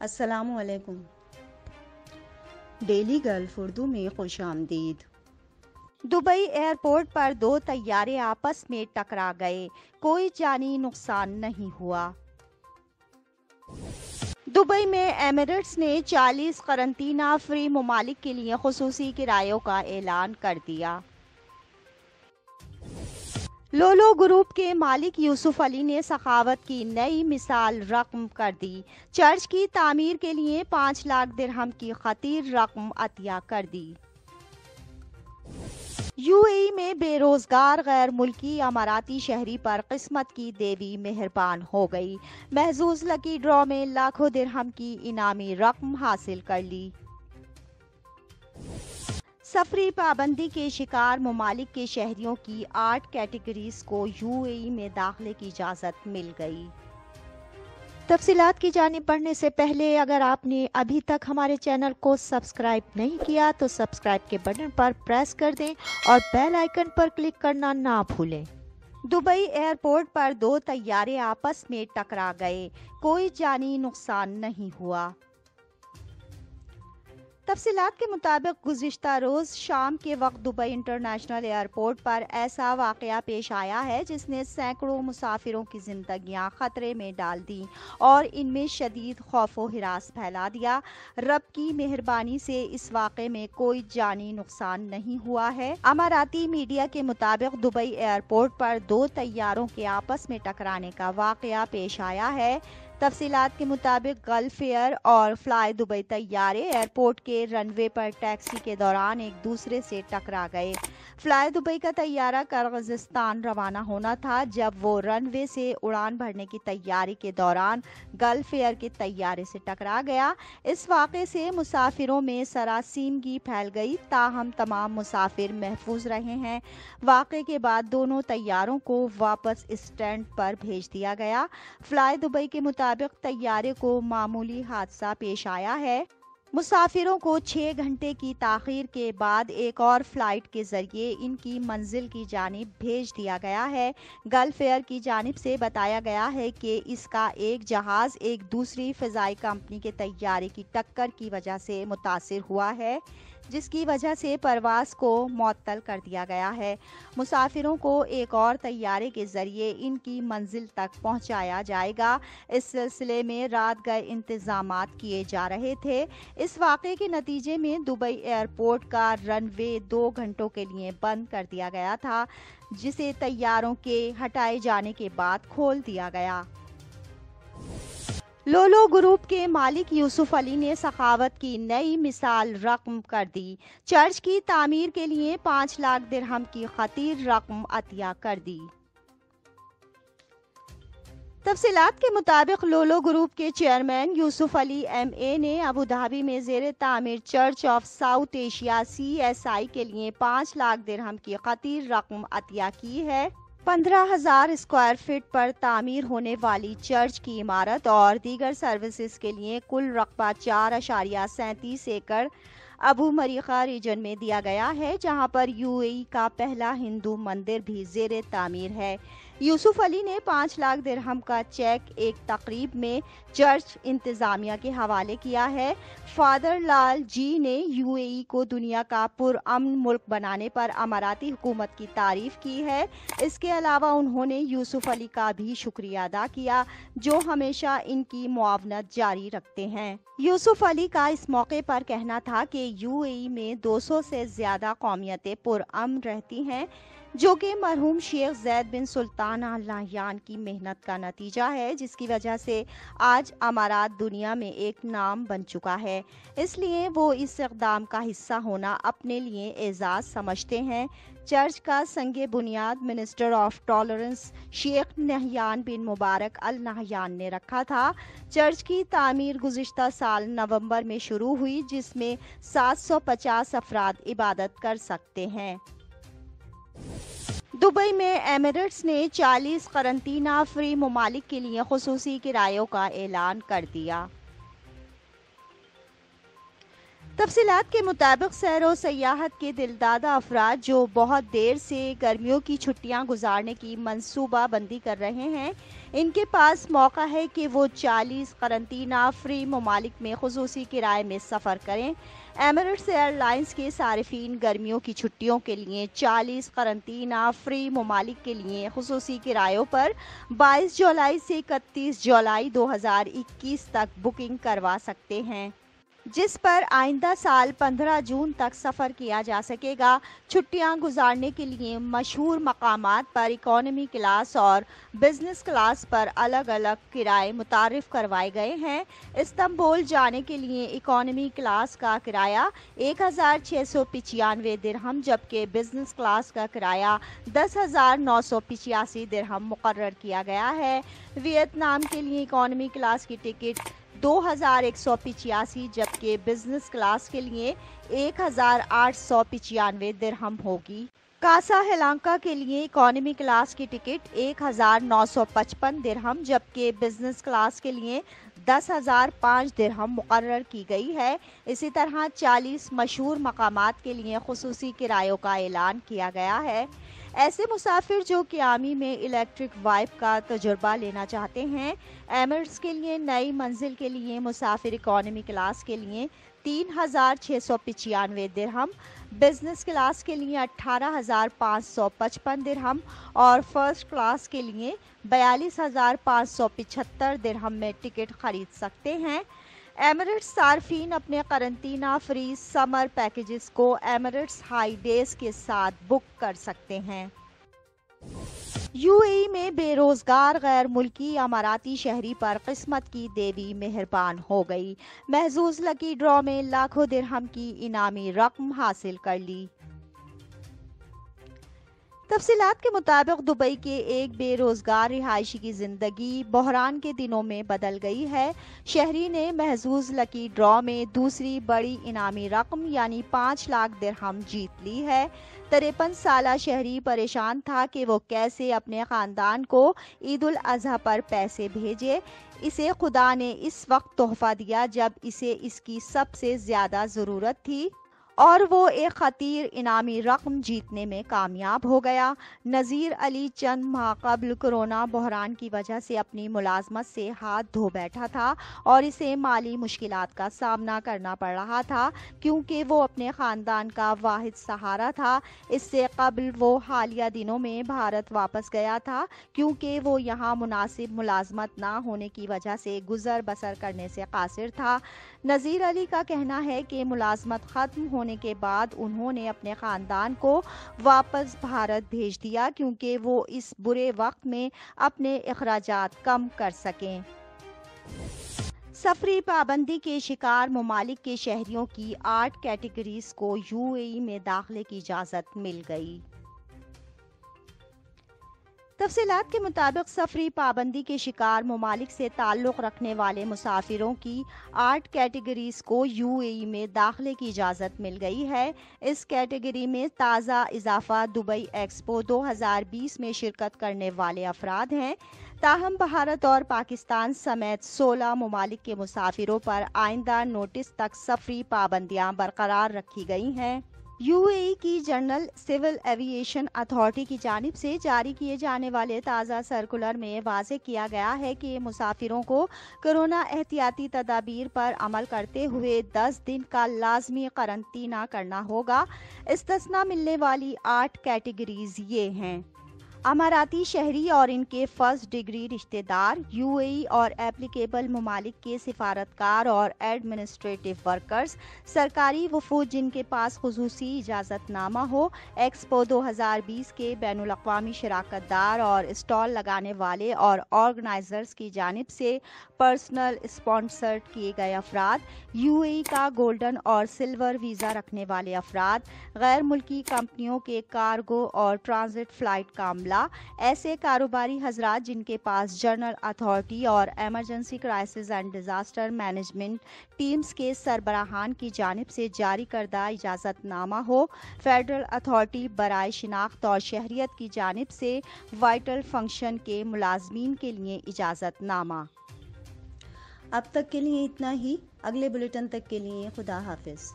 السلام علیکم۔ Daily golf Urdu میں خوش آمدید۔ دبئی ایئرپورٹ پر دو طیارے آپس میں ٹکرا گئے، کوئی جانی نقصان نہیں ہوا۔ دبئی میں ایمریٹس نے 40 قرنطینہ فری ممالک کے لیے خصوصی کرایوں کا اعلان کر دیا۔ لولو گروپ کے مالک یوسف علی نے سخاوت کی نئی مثال رقم کر دی، چرچ کی تعمیر کے لیے 5 لاکھ درہم کی خطیر رقم عطیہ کر دی۔ یو اے ای میں بے روزگار غیر ملکی اماراتی شہری پر قسمت کی دیوی مہربان ہو گئی، محظوظ لکی ڈرا میں لاکھوں درہم کی انعامی رقم حاصل کر لی۔ سفری پابندی کے شکار ممالک کے شہریوں کی 8 کیٹیگریز کو یو اے ای میں داخلے کی اجازت مل گئی۔ تفصیلات کی جانب بڑھنے سے پہلے اگر آپ نے ابھی تک ہمارے چینل کو سبسکرائب نہیں کیا تو سبسکرائب کے بٹن پر پریس کر دیں اور بیل آئیکن پر کلک کرنا نہ بھولیں۔ دبئی ایئرپورٹ پر دو طیارے آپس میں ٹکرا گئے، کوئی جانی نقصان نہیں ہوا۔ تفصیلات کے مطابق گزشتہ روز شام کے وقت دبئی انٹرنیشنل ایئرپورٹ پر ایسا واقعہ پیش آیا ہے جس نے سینکڑوں مسافروں کی زندگیاں خطرے میں ڈال دیں اور ان میں شدید خوف و ہراس پھیلا دیا۔ رب کی مہربانی سے اس واقعے میں کوئی جانی نقصان نہیں ہوا ہے۔ اماراتی میڈیا کے مطابق دبئی ایئرپورٹ پر دو طیاروں کے آپس میں ٹکرانے کا واقعہ پیش آیا ہے۔ تفصیلات کے مطابق گلف ایئر اور فلائی دبئی طیارے ایئرپورٹ کے رن وے پر ٹیکسی کے دوران ایک دوسرے سے ٹکرا گئے۔ فلائی دبئی کا طیارہ قرغیزستان روانہ ہونا تھا جب وہ رن وے سے اڑان بھرنے کی تیاری کے دوران گلف ایئر کے طیارے سے ٹکرا گیا۔ اس واقعے سے مسافروں میں سراسیمگی پھیل گئی، تاہم تمام مسافر محفوظ رہے ہیں۔ واقعے کے بعد دونوں طیاروں کو واپس اسٹینڈ پر بھیج دیا گیا۔ فلائی دبئی کے مطابق طیارے کو معمولی حادثہ پیش آیا ہے۔ مسافروں کو 6 گھنٹے کی تاخیر کے بعد ایک اور فلائٹ کے ذریعے ان کی منزل کی جانب بھیج دیا گیا ہے۔ گلف ایئر کی جانب سے بتایا گیا ہے کہ اس کا ایک جہاز ایک دوسری فضائی کمپنی کے طیارے کی ٹکر کی وجہ سے متاثر ہوا ہے، جس کی وجہ سے پرواز کو معطل کر دیا گیا ہے۔ مسافروں کو ایک اور طیارے کے ذریعے ان کی منزل تک پہنچایا جائے گا۔ اس سلسلے میں رات گئے انتظامات کیے جا رہے تھے۔ اس واقعے کے نتیجے میں دبئی ایئرپورٹ کا رن وے 2 گھنٹوں کے لیے بند کر دیا گیا تھا، جسے طیاروں کے ہٹائے جانے کے بعد کھول دیا گیا۔ لولو گروپ کے مالک یوسف علی نے سخاوت کی نئی مثال رقم کر دی، چرچ کی تعمیر کے لیے 5 لاکھ درہم کی خطیر رقم عطیہ کر دی۔ تفصیلات کے مطابق لولو گروپ کے چیئرمین یوسف علی ایم اے نے ابوظہبی میں زیر تعمیر church of south Asia CSI کے لیے 5 لاکھ درہم کی خطیر رقم عطیہ کی ہے۔ 15,000 اسکوائر فٹ پر تعمیر ہونے والی چرچ کی عمارت اور دیگر سروسز کے لیے کل رقبہ 4.37 ایکڑ ابو مریخہ ریجن میں دیا گیا ہے، جہاں پر یو اے ای کا پہلا ہندو مندر بھی زیر تعمیر ہے۔ یوسف علی نے 5 لاکھ درہم کا چیک ایک تقریب میں چرچ انتظامیہ کے حوالے کیا ہے۔ فادر لال جی نے یو اے ای کو دنیا کا پرامن ملک بنانے پر اماراتی حکومت کی تعریف کی ہے۔ اس کے علاوہ انہوں نے یوسف علی کا بھی شکریہ ادا کیا، جو ہمیشہ ان کی معاونت جاری رکھتے ہیں۔ یوسف علی کا اس موقع پر کہنا تھا کہ یو اے ای میں 200 سے زیادہ قومیتیں پرامن رہتی ہیں، جو کہ مرحوم شیخ زید بن سلطان آل نہیان کی محنت کا نتیجہ ہے، جس کی وجہ سے آج امارات دنیا میں ایک نام بن چکا ہے۔ اس لیے وہ اس اقدام کا حصہ ہونا اپنے لیے اعزاز سمجھتے ہیں۔ چرچ کا سنگ بنیاد منسٹر آف ٹالرنس شیخ نہیان بن مبارک ال نہیان نے رکھا تھا۔ چرچ کی تعمیر گزشتہ سال نومبر میں شروع ہوئی، جس میں 750 افراد عبادت کر سکتے ہیں۔ دبئی میں ایمریٹس نے 40 قرنطینہ فری ممالک کے لیے خصوصی کرایوں کا اعلان کر دیا۔ تفصیلات کے مطابق سیر و سیاحت کے دلدادہ افراد جو بہت دیر سے گرمیوں کی چھٹیاں گزارنے کی منصوبہ بندی کر رہے ہیں، ان کے پاس موقع ہے کہ وہ 40 قرنطینہ فری ممالک میں خصوصی کرائے میں سفر کریں۔ ایمریٹس ایئر لائنز کے صارفین گرمیوں کی چھٹیوں کے لیے 40 قرنطینہ فری ممالک کے لیے خصوصی کرایوں پر 22 جولائی سے 31 جولائی 2021 تک بکنگ کروا سکتے ہیں، جس پر آئندہ سال 15 جون تک سفر کیا جا سکے گا۔ چھٹیاں گزارنے کے لیے مشہور مقامات پر اکانومی کلاس اور بزنس کلاس پر الگ الگ کرائے متعارف کروائے گئے ہیں۔ استنبول جانے کے لیے اکانومی کلاس کا کرایہ 1695 درہم جبکہ بزنس کلاس کا کرایہ 10,985 درہم مقرر کیا گیا ہے۔ ویتنام کے لیے اکانومی کلاس کی ٹکٹ 2,185 جبکہ بزنس کلاس کے لیے 1,895 درہم ہوگی۔ کاسا ہلانکا کے لیے اکانومی کلاس کی ٹکٹ 1,955 درہم جبکہ بزنس کلاس کے لیے 10,005 درہم مقرر کی گئی ہے۔ اسی طرح 40 مشہور مقامات کے لیے خصوصی کرایوں کا اعلان کیا گیا ہے۔ ایسے مسافر جو قیامی میں الیکٹرک وائپ کا تجربہ لینا چاہتے ہیں، ایمریٹس کے لیے نئی منزل کے لیے مسافر اکانومی کلاس کے لیے 3,695 درہم، بزنس کلاس کے لیے 18,555 درہم اور فرسٹ کلاس کے لیے 42,575 درہم میں ٹکٹ خرید سکتے ہیں۔ ایمریٹس صارفین اپنے قرنطینہ فری سمر پیکیجز کو ایمریٹس ہائی ڈیز کے ساتھ بک کر سکتے ہیں۔ یو اے ای میں بے روزگار غیر ملکی اماراتی شہری پر قسمت کی دیوی مہربان ہو گئی، محظوظ لکی ڈرا میں لاکھوں درہم کی انعامی رقم حاصل کر لی۔ تفصیلات کے مطابق دبئی کے ایک بے روزگار رہائشی کی زندگی بحران کے دنوں میں بدل گئی ہے۔ شہری نے محظوظ لکی ڈرا میں دوسری بڑی انعامی رقم یعنی 5 لاکھ درہم جیت لی ہے۔ 53 سالہ شہری پریشان تھا کہ وہ کیسے اپنے خاندان کو عید الاضحیٰ پر پیسے بھیجے۔ اسے خدا نے اس وقت تحفہ دیا جب اسے اس کی سب سے زیادہ ضرورت تھی اور وہ ایک خطیر انعامی رقم جیتنے میں کامیاب ہو گیا۔ نذیر علی چند ماہ قبل کورونا بحران کی وجہ سے اپنی ملازمت سے ہاتھ دھو بیٹھا تھا اور اسے مالی مشکلات کا سامنا کرنا پڑ رہا تھا کیونکہ وہ اپنے خاندان کا واحد سہارا تھا۔ اس سے قبل وہ حالیہ دنوں میں بھارت واپس گیا تھا کیونکہ وہ یہاں مناسب ملازمت نہ ہونے کی وجہ سے گزر بسر کرنے سے قاصر تھا۔ نذیر علی کا کہنا ہے کہ ملازمت ختم ہونے کے بعد انہوں نے اپنے خاندان کو واپس بھارت بھیج دیا کیونکہ وہ اس برے وقت میں اپنے اخراجات کم کر سکیں۔ سفری پابندی کے شکار ممالک کے شہریوں کی 8 کیٹیگریز کو یو اے ای میں داخلے کی اجازت مل گئی۔ تفصیلات کے مطابق سفری پابندی کے شکار ممالک سے تعلق رکھنے والے مسافروں کی 8 کیٹیگریز کو یو اے ای میں داخلے کی اجازت مل گئی ہے۔ اس کیٹیگری میں تازہ اضافہ دبئی ایکسپو 2020 میں شرکت کرنے والے افراد ہیں۔ تاہم بھارت اور پاکستان سمیت 16 ممالک کے مسافروں پر آئندہ نوٹس تک سفری پابندیاں برقرار رکھی گئی ہیں۔ یو اے ای کی جنرل سول ایوی ایشن اتھارٹی کی جانب سے جاری کیے جانے والے تازہ سرکولر میں واضح کیا گیا ہے کہ مسافروں کو کورونا احتیاطی تدابیر پر عمل کرتے ہوئے 10 دن کا لازمی قرنطینہ کرنا ہوگا۔ استثناء ملنے والی 8 کیٹیگریز یہ ہیں: اماراتی شہری اور ان کے فرسٹ ڈگری رشتہ دار، یو اے ای اور ایپلیکیبل ممالک کے سفارتکار اور ایڈمنسٹریٹو ورکرز، سرکاری وفود جن کے پاس خصوصی اجازت نامہ ہو، ایکسپو 2020 کے بین الاقوامی شراکت دار اور اسٹال لگانے والے اور آرگنائزرز کی جانب سے پرسنل اسپانسرڈ کیے گئے افراد، یو اے ای کا گولڈن اور سلور ویزا رکھنے والے افراد، غیر ملکی کمپنیوں کے کارگو اور ٹرانزٹ فلائٹ کا عملہ، ایسے کاروباری حضرات جن کے پاس جنرل اتھارٹی اور emergency crisis and disaster management teams کے سربراہان کی جانب سے جاری کردہ اجازت نامہ ہو، فیڈرل اتھارٹی برائے شناخت اور شہریت کی جانب سے وائٹل فنکشن کے ملازمین کے لیے اجازت نامہ۔ اب تک کے لیے اتنا ہی۔ اگلے بلیٹن تک کے لیے خدا حافظ۔